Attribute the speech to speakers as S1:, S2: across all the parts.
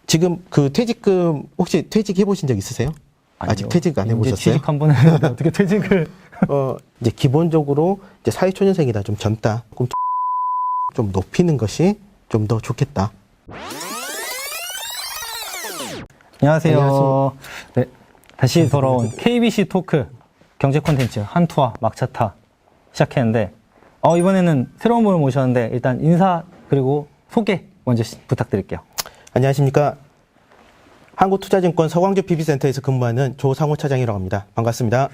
S1: 지금 그 퇴직금 혹시 퇴직해 보신 적 있으세요?
S2: 아니요.
S1: 아직 퇴직 안
S2: 이제
S1: 해보셨어요?
S2: 취직 한번 했는데 어떻게 퇴직을?
S1: 이제 기본적으로 이제 사회초년생이다 좀 젊다, 좀 높이는 것이 좀 더 좋겠다.
S2: 안녕하세요. 네, 다시 돌아온 KBC 토크 경제 콘텐츠 한투와 막차타 시작했는데 이번에는 새로운 분을 모셨는데 일단 인사 그리고 소개 먼저 부탁드릴게요.
S1: 안녕하십니까. 한국투자증권 서광조 PB센터에서 근무하는 조상호 차장이라고 합니다. 반갑습니다.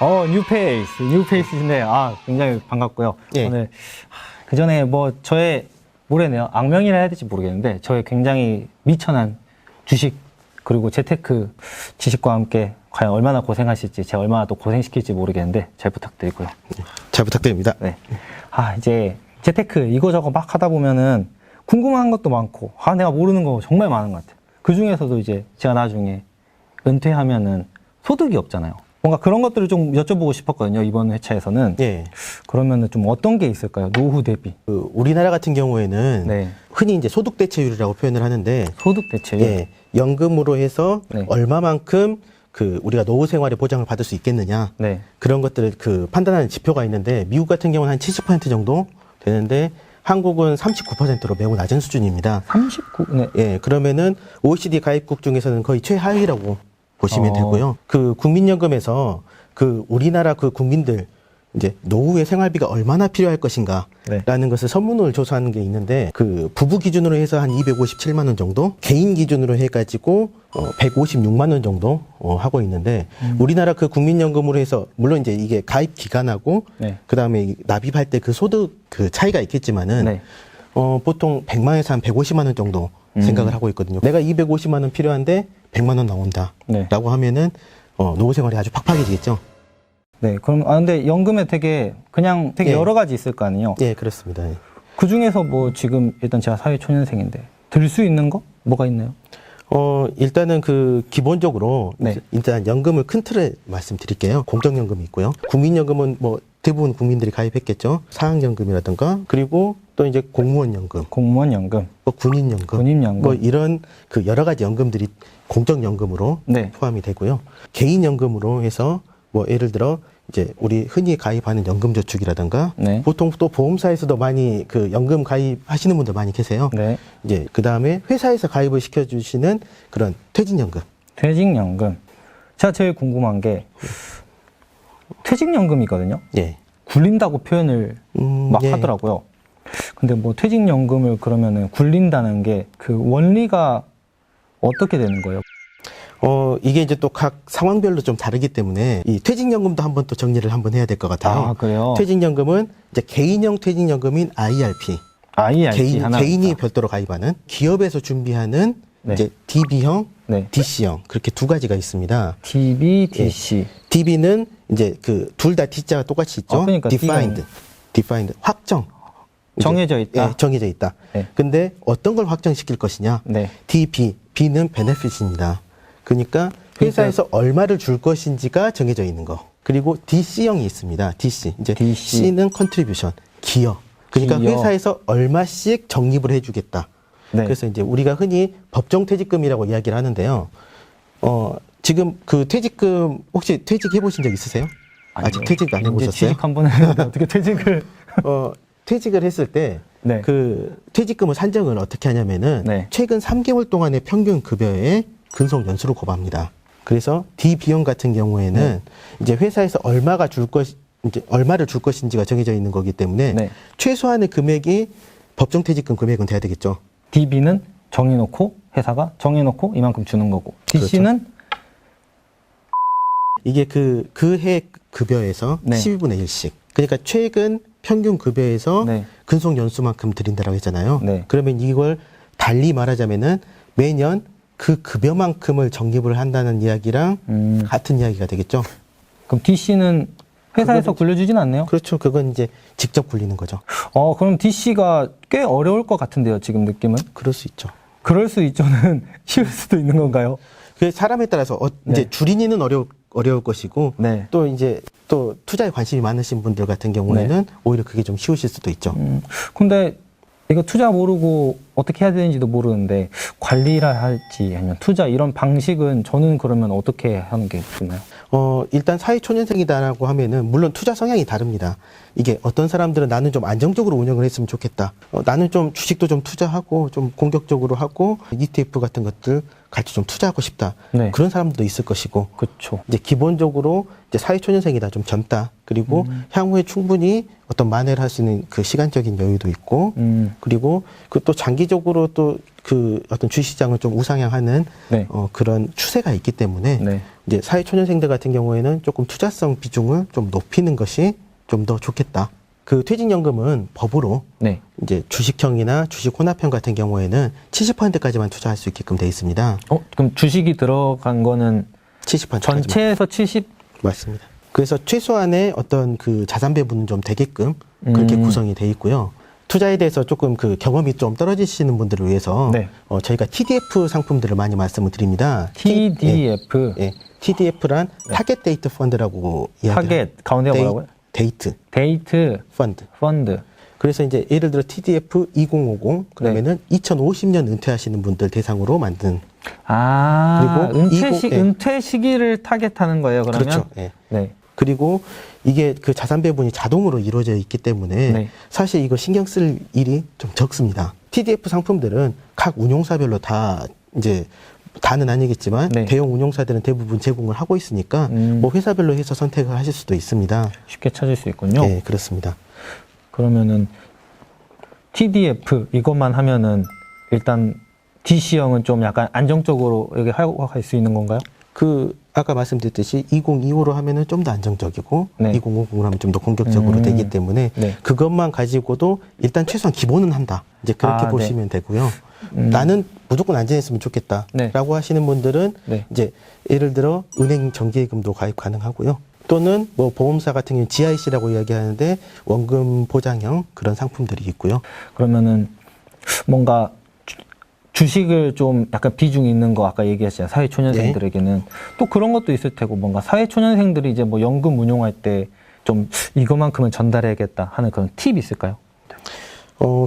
S2: 뉴페이스인데 굉장히 반갑고요.
S1: 예.
S2: 오늘 그 전에 저의 모르겠네요. 악명이라 해야 될지 모르겠는데 저의 굉장히 미천한 주식 그리고 재테크 지식과 함께 과연 얼마나 고생하실지 제가 얼마나 또 고생시킬지 모르겠는데 잘 부탁드리고요.
S1: 잘 부탁드립니다.
S2: 네. 이제 재테크 이거저거 막 하다 보면은 궁금한 것도 많고 내가 모르는 거 정말 많은 것 같아요. 그 중에서도 이제 제가 나중에 은퇴하면은 소득이 없잖아요. 뭔가 그런 것들을 좀 여쭤보고 싶었거든요. 이번 회차에서는.
S1: 예.
S2: 그러면은 좀 어떤 게 있을까요? 노후 대비.
S1: 우리나라 같은 경우에는
S2: 네.
S1: 흔히 이제 소득 대체율이라고 표현을 하는데,
S2: 소득 대체율.
S1: 예, 연금으로 해서
S2: 네.
S1: 얼마만큼 우리가 노후 생활의 보장을 받을 수 있겠느냐,
S2: 네.
S1: 그런 것들을 판단하는 지표가 있는데, 미국 같은 경우는 한 70% 정도 되는데 한국은 39%로 매우 낮은 수준입니다.
S2: 39. 네.
S1: 예, 그러면은 OECD 가입국 중에서는 거의 최하위라고 보시면 되고요. 국민연금에서 우리나라 국민들 이제 노후의 생활비가 얼마나 필요할 것인가라는
S2: 네.
S1: 것을 설문을 조사하는 게 있는데, 부부 기준으로 해서 한 257만 원 정도, 개인 기준으로 해가지고 156만 원 정도 하고 있는데, 우리나라 국민연금으로 해서 물론 이제 이게 가입 기간하고
S2: 네.
S1: 그다음에 납입할 때 소득 차이가 있겠지만은
S2: 네.
S1: 보통 100만에서 한 150만 원 정도 생각을 하고 있거든요. 내가 250만 원 필요한데 100만 원 나온다라고
S2: 네.
S1: 하면은 노후 생활이 아주 팍팍해지겠죠.
S2: 네. 그럼 근데 연금에 되게
S1: 예.
S2: 여러 가지 있을 거 아니에요?
S1: 예, 그렇습니다. 예.
S2: 그 중에서 지금 일단 제가 사회초년생인데 들 수 있는 거 뭐가 있나요?
S1: 일단은 기본적으로
S2: 네.
S1: 일단 연금을 큰 틀에 말씀드릴게요. 공적연금이 있고요. 국민연금은 대부분 국민들이 가입했겠죠. 사학연금이라든가, 그리고 또 이제 공무원연금,
S2: 공무원 연금,
S1: 군인연금,
S2: 군인연금.
S1: 이런 여러 가지 연금들이 공적연금으로
S2: 네.
S1: 포함이 되고요. 개인연금으로 해서 예를 들어 이제 우리 흔히 가입하는 연금저축이라든가,
S2: 네.
S1: 보통 또 보험사에서도 많이 연금 가입하시는 분들 많이 계세요.
S2: 네.
S1: 이제 그 다음에 회사에서 가입을 시켜주시는 그런 퇴직연금.
S2: 퇴직연금. 제가 제일 궁금한 게 퇴직연금이거든요.
S1: 예.
S2: 굴린다고 표현을 막
S1: 예.
S2: 하더라고요. 근데 퇴직연금을 그러면은 굴린다는 게 원리가 어떻게 되는 거예요?
S1: 이게 이제 또 각 상황별로 좀 다르기 때문에 이 퇴직연금도 한번 또 정리를 한번 해야 될 것 같아요.
S2: 그래요?
S1: 퇴직연금은 이제 개인형 퇴직연금인 IRP. 개인이 별도로 가입하는, 기업에서 준비하는
S2: 네.
S1: 이제 DB형,
S2: 네.
S1: DC형, 그렇게 두 가지가 있습니다.
S2: DB, DC.
S1: DB는 이제 둘 다 D자가 똑같이 있죠.
S2: 그러니까
S1: defined, 확정.
S2: 정해져 있다.
S1: 예, 정해져 있다.
S2: 네.
S1: 근데 어떤 걸 확정시킬 것이냐?
S2: 네.
S1: B는 benefit입니다. 그러니까 회사에서 얼마를 줄 것인지가 정해져 있는 거. 그리고 DC형이 있습니다. DC. 이제
S2: DC.
S1: C는 contribution, 기여. 그러니까
S2: 기여.
S1: 회사에서 얼마씩 적립을 해주겠다.
S2: 네.
S1: 그래서 이제 우리가 흔히 법정퇴직금이라고 이야기를 하는데요. 지금 퇴직금 혹시 퇴직해 보신 적 있으세요? 아직
S2: 아니요.
S1: 퇴직 안
S2: 이제
S1: 해보셨어요?
S2: 취직 한번 했는데 어떻게 퇴직을?
S1: 퇴직을 했을 때
S2: 네.
S1: 퇴직금을 산정을 어떻게 하냐면은
S2: 네.
S1: 최근 3개월 동안의 평균 급여의 근속 연수를 곱합니다. 그래서 D비형 같은 경우에는 이제 회사에서 얼마를 줄 것인지가 정해져 있는 거기 때문에
S2: 네. 최소한의
S1: 최소한의 금액이 법정퇴직금 금액은 돼야 되겠죠.
S2: DB는 정해놓고 회사가 정해놓고 이만큼 주는 거고 DC는
S1: 이게 그 해 급여에서
S2: 네.
S1: 12분의 1씩. 그러니까 최근 평균 급여에서
S2: 네.
S1: 근속 연수만큼 드린다라고 했잖아요.
S2: 네.
S1: 그러면 이걸 달리 말하자면은 매년 그 급여만큼을 적립을 한다는 이야기랑 같은 이야기가 되겠죠.
S2: 그럼 DC는 회사에서 굴려주진 않네요.
S1: 그렇죠. 그건 이제 직접 굴리는 거죠.
S2: 그럼 DC가 꽤 어려울 것 같은데요, 지금 느낌은?
S1: 그럴 수 있죠.
S2: 그럴 수 있죠는 쉬울 수도 있는 건가요?
S1: 그 사람에 따라서 이제
S2: 네.
S1: 줄이니는 어려울 것이고,
S2: 네.
S1: 또 이제 또 투자에 관심이 많으신 분들 같은 경우에는 오히려 그게 좀 쉬우실 수도 있죠.
S2: 근데 이거 투자 모르고 어떻게 해야 되는지도 모르는데 관리를 할지 아니면 투자 이런 방식은 저는 그러면 어떻게 하는 게 좋나요?
S1: 일단 사회초년생이다라고 하면은 물론 투자 성향이 다릅니다. 이게 어떤 사람들은 나는 좀 안정적으로 운영을 했으면 좋겠다. 나는 좀 주식도 좀 투자하고 좀 공격적으로 하고 ETF 같은 것들 같이 좀 투자하고 싶다.
S2: 네.
S1: 그런 사람들도 있을 것이고.
S2: 그렇죠.
S1: 이제 기본적으로 이제 사회초년생이다, 좀 젊다. 그리고 향후에 충분히 어떤 만회를 할 수 있는 그 시간적인 여유도 있고, 그리고 그 또 장기적으로 또 그 어떤 주식시장을 좀 우상향하는
S2: 네.
S1: 그런 추세가 있기 때문에
S2: 네.
S1: 이제 사회초년생들 같은 경우에는 조금 투자성 비중을 좀 높이는 것이 좀 더 좋겠다. 그 퇴직연금은 법으로
S2: 네.
S1: 이제 주식형이나 주식 혼합형 같은 경우에는 70%까지만 투자할 수 있게끔 돼 있습니다.
S2: 그럼 주식이 들어간 거는
S1: 70%까지.
S2: 전체에서 70?
S1: 맞습니다. 그래서 최소한의 어떤 그 자산 배분은 좀 되게끔 그렇게 구성이 돼 있고요. 투자에 대해서 조금 그 경험이 좀 떨어지시는 분들을 위해서
S2: 네.
S1: 저희가 TDF 상품들을 많이 말씀을 드립니다.
S2: TDF.
S1: TDF란 타겟 데이트 펀드라고
S2: 타겟 가운데가 뭐라고요?
S1: 데이트
S2: 데이트
S1: 펀드. 그래서 이제 예를 들어 TDF 2050 그러면은 2050년 은퇴하시는 분들 대상으로 만든.
S2: 그리고
S1: 그리고
S2: 은퇴 시기를 타겟하는 거예요, 그러면?
S1: 그렇죠. 예.
S2: 네.
S1: 그리고 이게 그 자산 배분이 자동으로 이루어져 있기 때문에
S2: 네.
S1: 사실 이거 신경 쓸 일이 좀 적습니다. TDF 상품들은 각 운용사별로 다 이제 다는 아니겠지만
S2: 네.
S1: 대형 운용사들은 대부분 제공을 하고 있으니까 뭐 회사별로 해서 선택을 하실 수도 있습니다.
S2: 쉽게 찾을 수 있군요.
S1: 네, 그렇습니다.
S2: 그러면은 TDF 이것만 하면은 일단 DC형은 좀 약간 안정적으로 여기 활용할 수 있는 건가요?
S1: 그 아까 말씀드렸듯이 2025로 하면은 좀 더 안정적이고
S2: 네.
S1: 2050으로 하면 좀 더 공격적으로 되기 때문에
S2: 네.
S1: 그것만 가지고도 일단 최소한 기본은 한다. 이제 그렇게
S2: 네.
S1: 보시면 되고요. 나는 무조건 안전했으면 좋겠다라고
S2: 네.
S1: 하시는 분들은
S2: 네.
S1: 이제 예를 들어 은행 정기예금도 가입 가능하고요. 또는 뭐 보험사 같은 경우 GIC라고 이야기하는데 원금 보장형 그런 상품들이 있고요.
S2: 그러면은 뭔가 주식을 좀 약간 비중 있는 거 아까 얘기했잖아요. 사회초년생들에게는 또 그런 것도 있을 테고 뭔가 사회초년생들이 이제 뭐 연금 운용할 때 좀 이거만큼은 전달해야겠다 하는 그런 팁이 있을까요?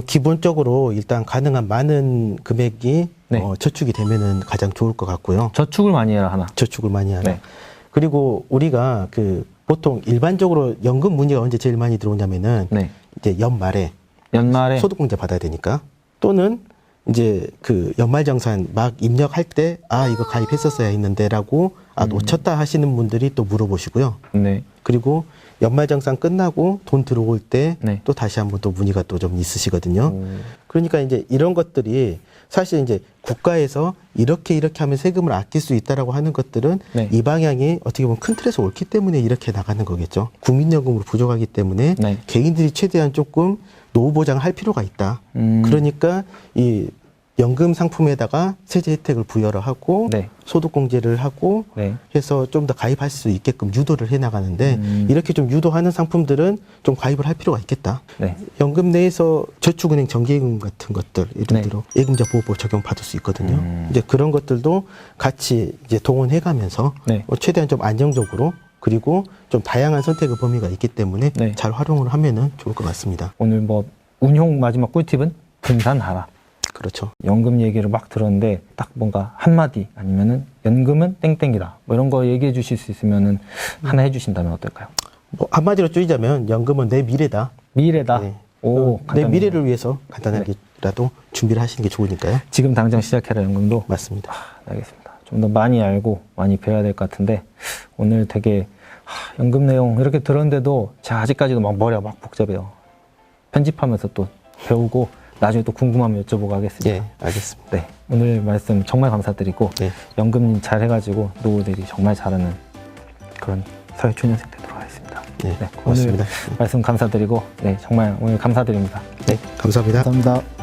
S1: 기본적으로 일단 가능한 많은 금액이
S2: 네.
S1: 저축이 되면은 가장 좋을 것 같고요.
S2: 저축을 많이 해라 하나.
S1: 저축을 많이 하라.
S2: 네.
S1: 그리고 우리가 그 보통 일반적으로 연금 문의가 언제 제일 많이 들어오냐면은
S2: 네.
S1: 이제 연말에 소득공제 받아야 되니까 또는 이제 그 연말정산 막 입력할 때 이거 가입했었어야 했는데라고 놓쳤다 하시는 분들이 또 물어보시고요.
S2: 네.
S1: 그리고 연말정산 끝나고 돈 들어올 때
S2: 네.
S1: 또 다시 한번 또 문의가 또 좀 있으시거든요. 그러니까 이제 이런 것들이 사실 이제 국가에서 이렇게 하면 세금을 아낄 수 있다라고 하는 것들은
S2: 네.
S1: 이 방향이 어떻게 보면 큰 틀에서 옳기 때문에 이렇게 나가는 거겠죠. 국민연금으로 부족하기 때문에
S2: 네.
S1: 개인들이 최대한 조금 노후 보장을 할 필요가 있다. 그러니까 이 연금 상품에다가 세제 혜택을 부여를 하고
S2: 네.
S1: 소득공제를 하고
S2: 네.
S1: 해서 좀 더 가입할 수 있게끔 유도를 해 나가는데 이렇게 좀 유도하는 상품들은 좀 가입을 할 필요가 있겠다.
S2: 네.
S1: 연금 내에서 저축은행 정기예금 같은 것들 예를
S2: 네.
S1: 들어 예금자 보호법 적용 받을 수 있거든요. 이제 그런 것들도 같이 이제 동원해 가면서
S2: 네.
S1: 최대한 좀 안정적으로 그리고 좀 다양한 선택의 범위가 있기 때문에
S2: 네.
S1: 잘 활용을 하면은 좋을 것 같습니다.
S2: 오늘 뭐 운용 마지막 꿀팁은 분산하라.
S1: 그렇죠.
S2: 연금 얘기를 막 들었는데 딱 뭔가 한마디 아니면은 연금은 땡땡이다 뭐 이런 거 얘기해 주실 수 있으면은 하나 해주신다면 어떨까요?
S1: 뭐 한마디로 줄이자면 연금은 내 미래다.
S2: 미래다.
S1: 네.
S2: 오,
S1: 내
S2: 간단히.
S1: 미래를 위해서 간단하게라도 준비를 하시는 게 좋으니까요.
S2: 지금 당장 시작해라 연금도.
S1: 맞습니다.
S2: 알겠습니다. 좀 더 많이 알고 많이 배워야 될 것 같은데 오늘 되게 연금 내용 이렇게 들었는데도 제가 아직까지도 막 머리가 막 복잡해요. 편집하면서 또 배우고 나중에 또 궁금하면 여쭤보고 하겠습니다.
S1: 예, 알겠습니다.
S2: 네, 오늘 말씀 정말 감사드리고
S1: 네.
S2: 연금 잘 해가지고 노후들이 정말 잘하는 그런 사회초년생 되도록 하겠습니다.
S1: 네, 고맙습니다.
S2: 오늘 말씀 감사드리고 네, 정말 오늘 감사드립니다.
S1: 네, 감사합니다.
S2: 감사합니다.